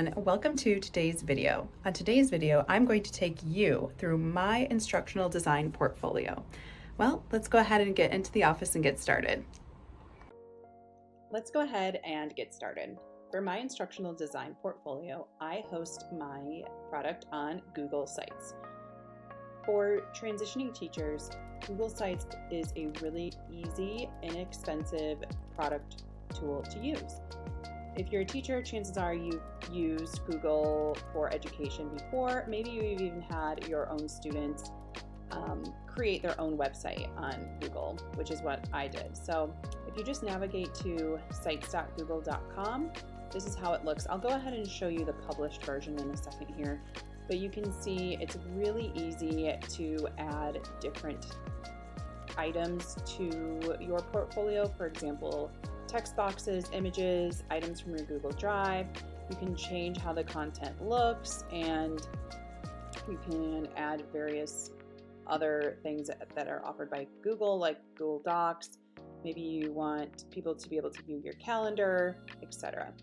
everyone, welcome to today's video. On today's video, I'm going to take you through my instructional design portfolio. Well, let's go ahead and get into the office and get started. Let's go ahead and get started. For my instructional design portfolio, I host my product on Google Sites. For transitioning teachers, Google Sites is a really easy, inexpensive product tool to use. If you're a teacher, chances are you've used Google for education before. Maybe you've even had your own students create their own website on Google, which is what I did. So if you just navigate to sites.google.com, this is how it looks. I'll go ahead and show you the published version in a second here, but you can see it's really easy to add different items to your portfolio. For example, text boxes, images, items from your Google Drive. You can change how the content looks, and you can add various other things that are offered by Google, like Google Docs. Maybe you want people to be able to view your calendar, etc.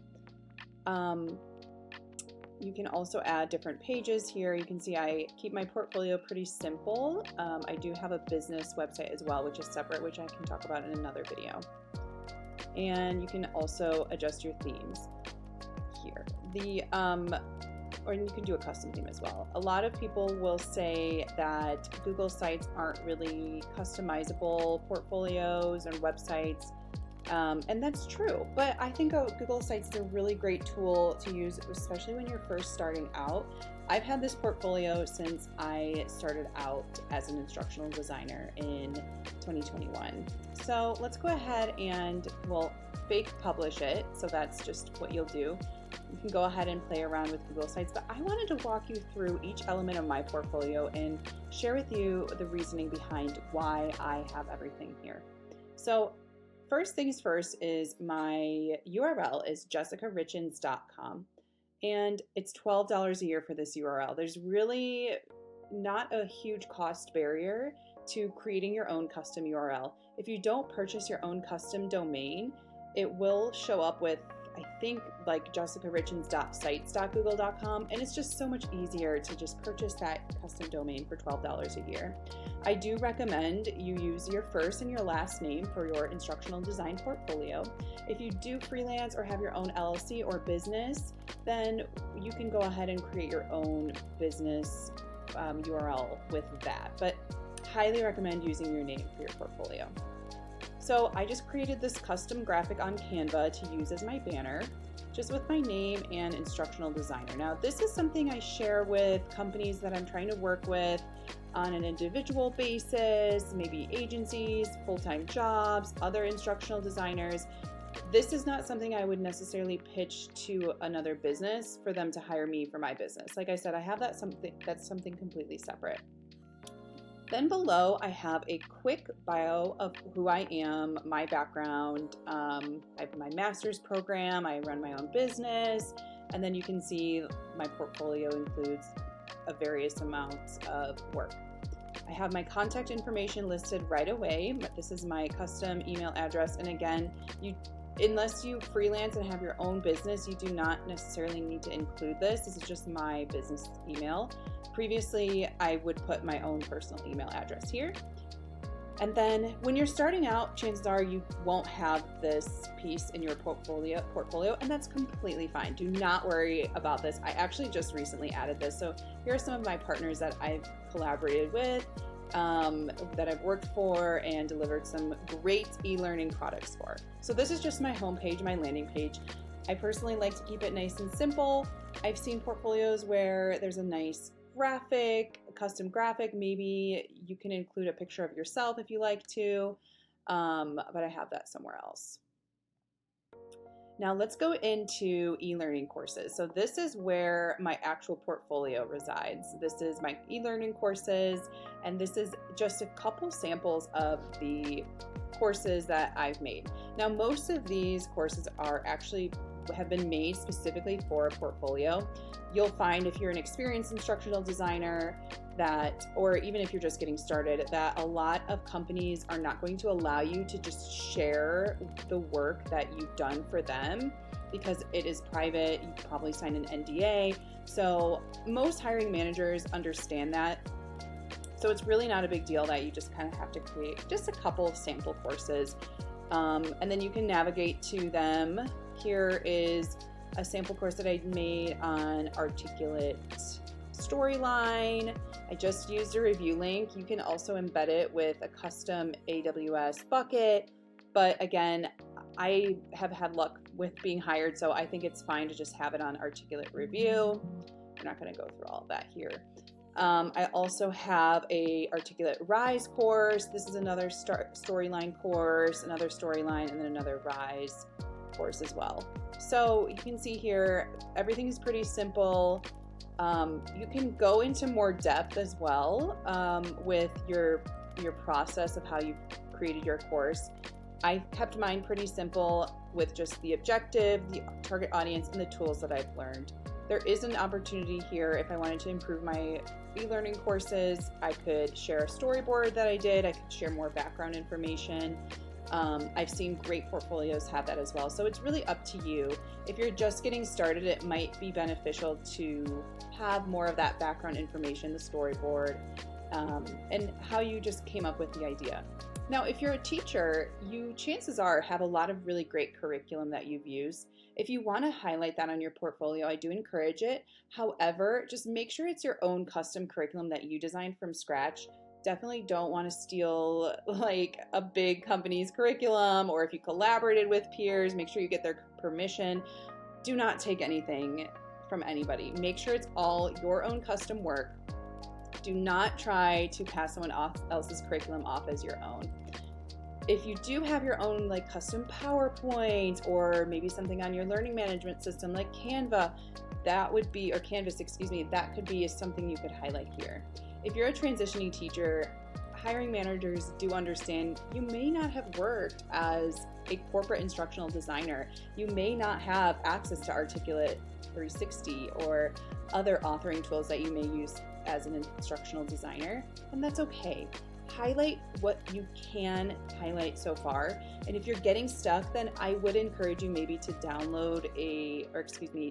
You can also add different pages here. You can see I keep my portfolio pretty simple. I do have a business website as well, which is separate, which I can talk about in another video. And you can also adjust your themes here. Or you can do a custom theme as well. A lot of people will say that Google Sites aren't really customizable portfolios and websites, and that's true. But I think Google Sites is a really great tool to use, especially when you're first starting out. I've had this portfolio since I started out as an instructional designer in 2021. So let's go ahead and we'll fake publish it. So that's just what you'll do. You can go ahead and play around with Google Sites, but I wanted to walk you through each element of my portfolio and share with you the reasoning behind why I have everything here. So first things first is my URL is jessicarichins.com. And it's $12 a year for this URL. There's really not a huge cost barrier to creating your own custom URL. If you don't purchase your own custom domain, it will show up with, I think, like jessicarichins.sites.google.com, and it's just so much easier to just purchase that custom domain for $12 a year. I do recommend you use your first and your last name for your instructional design portfolio. If you do freelance or have your own LLC or business, then you can go ahead and create your own business URL with that, but highly recommend using your name for your portfolio. So I just created this custom graphic on Canva to use as my banner, just with my name and instructional designer. Now, this is something I share with companies that I'm trying to work with on an individual basis, maybe agencies, full-time jobs, other instructional designers. This is not something I would necessarily pitch to another business for them to hire me for my business. Like I said, I have that's something completely separate. Then below, I have a quick bio of who I am, my background. I have my master's program, I run my own business, and then you can see my portfolio includes a various amounts of work. I have my contact information listed right away, but this is my custom email address. And again, unless you freelance and have your own business, you do not necessarily need to include this. This is just my business email. Previously, I would put my own personal email address here. And then when you're starting out, chances are you won't have this piece in your portfolio, and that's completely fine. Do not worry about this. I actually just recently added this. So here are some of my partners that I've collaborated with, that I've worked for and delivered some great e-learning products for. So this is just my homepage, my landing page. I personally like to keep it nice and simple. I've seen portfolios where there's a nice graphic, a custom graphic. Maybe you can include a picture of yourself if you like to, but I have that somewhere else. Now let's go into e-learning courses. So this is where my actual portfolio resides. This is my e-learning courses, and this is just a couple samples of the courses that I've made. Now most of these courses have been made specifically for a portfolio. You'll find if you're an experienced instructional designer or even if you're just getting started, that a lot of companies are not going to allow you to just share the work that you've done for them because it is private. You probably sign an NDA. So most hiring managers understand that. So it's really not a big deal that you just kind of have to create just a couple of sample courses. And then you can navigate to them. Here is a sample course that I made on articulate storyline. I just used a review link. You can also embed it with a custom AWS bucket. But again, I have had luck with being hired, so I think it's fine to just have it on articulate review. We're not going to go through all of that here. I also have a Articulate Rise course. This is another storyline course, another storyline, and then another Rise course as well. So you can see here, everything is pretty simple. You can go into more depth as well with your process of how you've created your course. I kept mine pretty simple with just the objective, the target audience, and the tools that I've learned. There is an opportunity here if I wanted to improve my e-learning courses. I could share a storyboard that I did. I could share more background information. I've seen great portfolios have that as well. So it's really up to you. If you're just getting started, it might be beneficial to have more of that background information, the storyboard, and how you just came up with the idea. Now, if you're a teacher, you chances are have a lot of really great curriculum that you've used. If you want to highlight that on your portfolio, I do encourage it. However, just make sure it's your own custom curriculum that you designed from scratch. Definitely don't want to steal like a big company's curriculum, or if you collaborated with peers, make sure you get their permission. Do not take anything from anybody. Make sure it's all your own custom work. Do not try to pass someone else's curriculum off as your own. If you do have your own like custom PowerPoint or maybe something on your learning management system like Canva, that would be, or Canvas, excuse me, that could be something you could highlight here. If you're a transitioning teacher, hiring managers do understand you may not have worked as a corporate instructional designer. You may not have access to Articulate 360 or other authoring tools that you may use as an instructional designer, and that's okay. Highlight what you can highlight so far, and if you're getting stuck, then I would encourage you maybe to download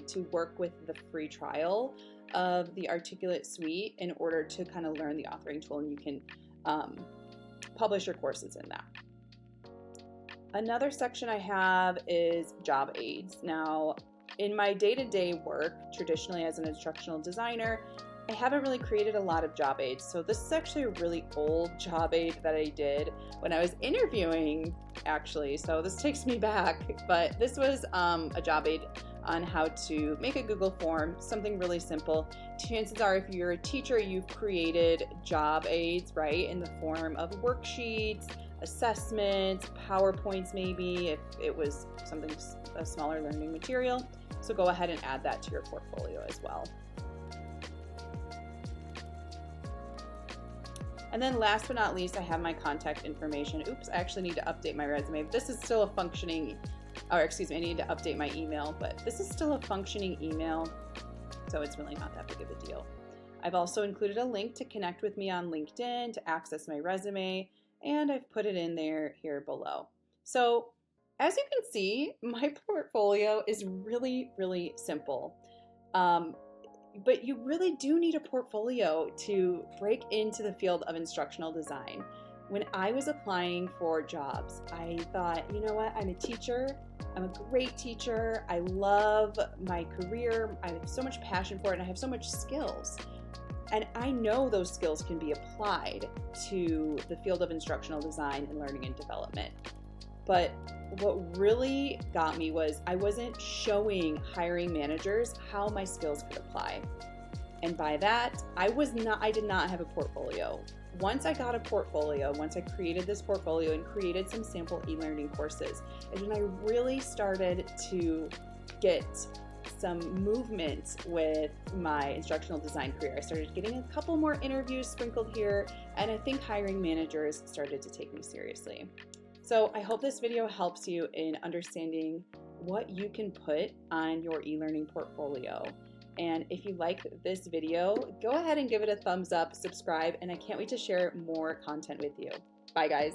to work with the free trial of the Articulate suite in order to kind of learn the authoring tool, and you can publish your courses in that. Another section I have is job aids. Now, in my day-to-day work, traditionally as an instructional designer, I haven't really created a lot of job aids. So this is actually a really old job aid that I did when I was interviewing, actually. So this takes me back, but this was a job aid on how to make a Google form, something really simple. Chances are if you're a teacher, you've created job aids, right, in the form of worksheets, assessments, PowerPoints maybe, if it was something, a smaller learning material. So go ahead and add that to your portfolio as well. And then last but not least, I have my contact information. Oops, I actually need to update my resume. This is still a functioning, I need to update my email, but this is still a functioning email, so it's really not that big of a deal. I've also included a link to connect with me on LinkedIn to access my resume, and I've put it in there here below. So as you can see, my portfolio is really, really simple. But you really do need a portfolio to break into the field of instructional design. When I was applying for jobs, I thought, you know what, I'm a teacher, I'm a great teacher, I love my career, I have so much passion for it, and I have so much skills. And I know those skills can be applied to the field of instructional design and learning and development. But what really got me was I wasn't showing hiring managers how my skills could apply. And by that, I did not have a portfolio. Once I got a portfolio, once I created this portfolio and created some sample e-learning courses, is when I really started to get some movement with my instructional design career. I started getting a couple more interviews sprinkled here, and I think hiring managers started to take me seriously. So I hope this video helps you in understanding what you can put on your e-learning portfolio. And if you like this video, go ahead and give it a thumbs up, subscribe, and I can't wait to share more content with you. Bye guys.